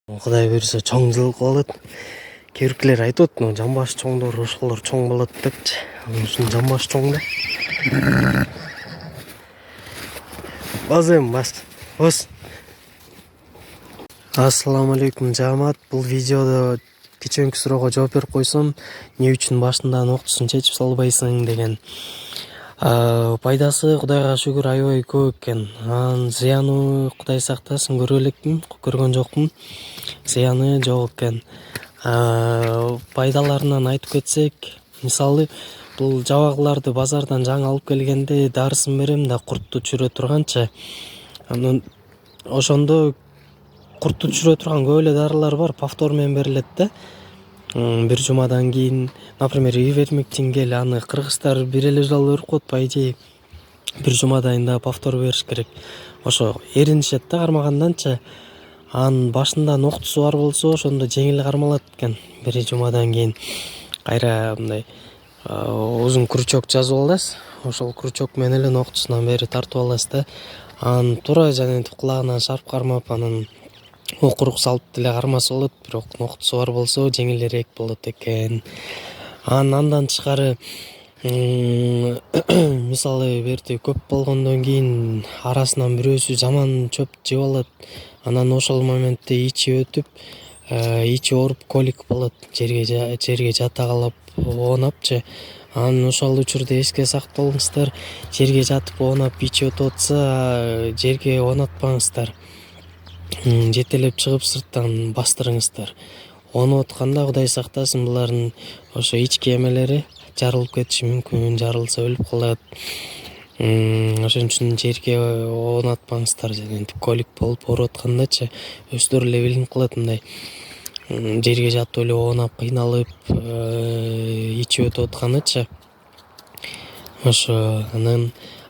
Кудай буюрса чоң жылкы болот. Кээ айтып атат, жамбаш чоңдор ошолор чоң болот депчи. Ушун жамбаш чоң да. Баз эми бас. Бос. Ассаламу алейкум жамаат. Бул видеодо кечээки суроого жооп берип койсом, эмне үчүн башында ноктусун чечип салбайсың деген. Пайдасы Кудайга шүгүр аябай көп экен. Зыяны Кудай сактасын, көрө элекмин, көргөн жокмун. Зыяны жок экен. Пайдаларынан айтып кетсек, мисалы бул жабагыларды базардан жаңы алып келгенде дарысын берем да куртту түшүрө турганчы. Анан ошондо куртту түшүрө турган көп эле дарылар бар, повтор менен берилет да. Бир жумадан кийин, например, ивермектин кел, аны кыргыздар бир эле жолу берип коет, по идее. Бир жумадан да повтор бериш керек. Ошо эринишет да кармаганданчы. Анын башында ноктусу бар болсо, ошондо жеңил кармалат экен. Бир жумадан кийин кайра мындай узун крючок жазып аласыз. Ошол крючок менен эле ноктусунан бери тартып аласыз да. Анан туура жанагынтип кулагынан шарп кармап, анан окурук салып деле кармаса болот, бирок ноктусу бар болсо жеңилирээк болот экен. Андан тышкары мисалы берди көп болгондон кийин арасынан бирөөсү жаман чөп жеп алат. Анан ошол моментте ичи өтүп, ичи ооруп колик болот, жерге жата калып оонапчы. Анан ошол учурда эске сактаңыздар, жерге жатып оонап ичи өтүп атса, жерге оонатпаңыздар. Жетелеп чыгып сырттан бастырыңыздар. Оонуп атканда Кудай сактасын, булардын ошо ички эмелери жарылып кетиши мүмкүн, жарылса өлүп калат. Ошон үчүн жерге оонатпаңыздар, жанагынтип колик болуп ооруп аткандачы, өздөрү эле билинип калат мындай. Жерге жатып эле оонап кыйналып, ичи өтүп аткандачы. Ошо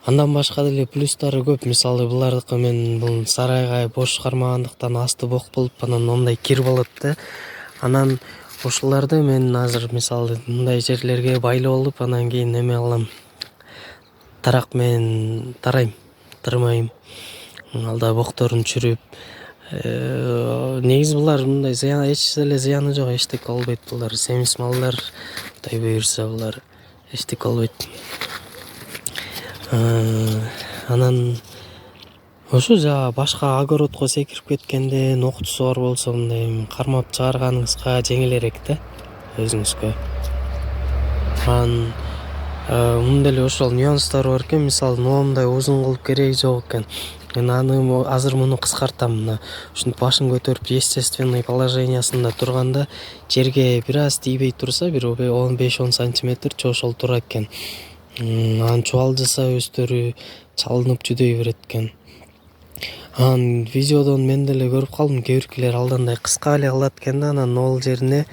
андан башка деле плюстары көп. Мисалы булардыкы мен бул сарайга бош кармагандыктан асты бок болуп, анан мондай кир болот да. Анан ошолорду мен азыр мисалы мындай жерлерге байлап алып, анан кийин эме кылам. Тарак менен тарайм, тырмайм. Алда бокторун түшүрүп, негизи булар мындай зыян, эч эле зыяны жок, эчтеке болбойт булар. Семиз малдар, Кудай буюрса, булар эчтеке болбойт. Анан ошо башка огородко секирип кеткенде ноктусу бар болсо, мындай кармап чыгарганыңызга жеңилирээк да өзүңүзгө. Мындай эле ошол нюанстары бар экен. Мисалы моундай узун кылып кереги жок экен. Мен азыр муну кыскартам. Мына ушинтип башын көтөрүп естественный положениясында турганда жерге бир аз тийбей турса, бир 15-10 сантиметрче ошол тура экен. Анан чубалжыса өздөрү чалынып жүдөй берет экен. Анан видеодон мен деле көрүп калдым, кээ биркилер алдандай кыска эле кылат экен да, анан нол жерине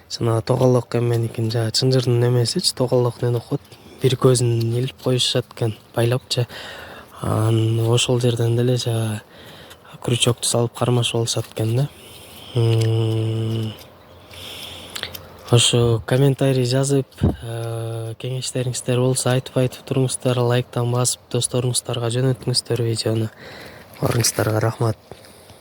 жанагы тоголок эменикин, чынжырдын немесичи, тоголок эмне коет, бир көзүн илип коюшат экен, байлапчы. Анан ошол жерден деле крючокту салып кармашып алышат экен да. Ошо комментарий жазып, кеңештериңиздер болсо айтып туруңуздар, лайктан басып досторуңуздарга жөнөтүңүздөр видеону. Барыңыздарга рахмат.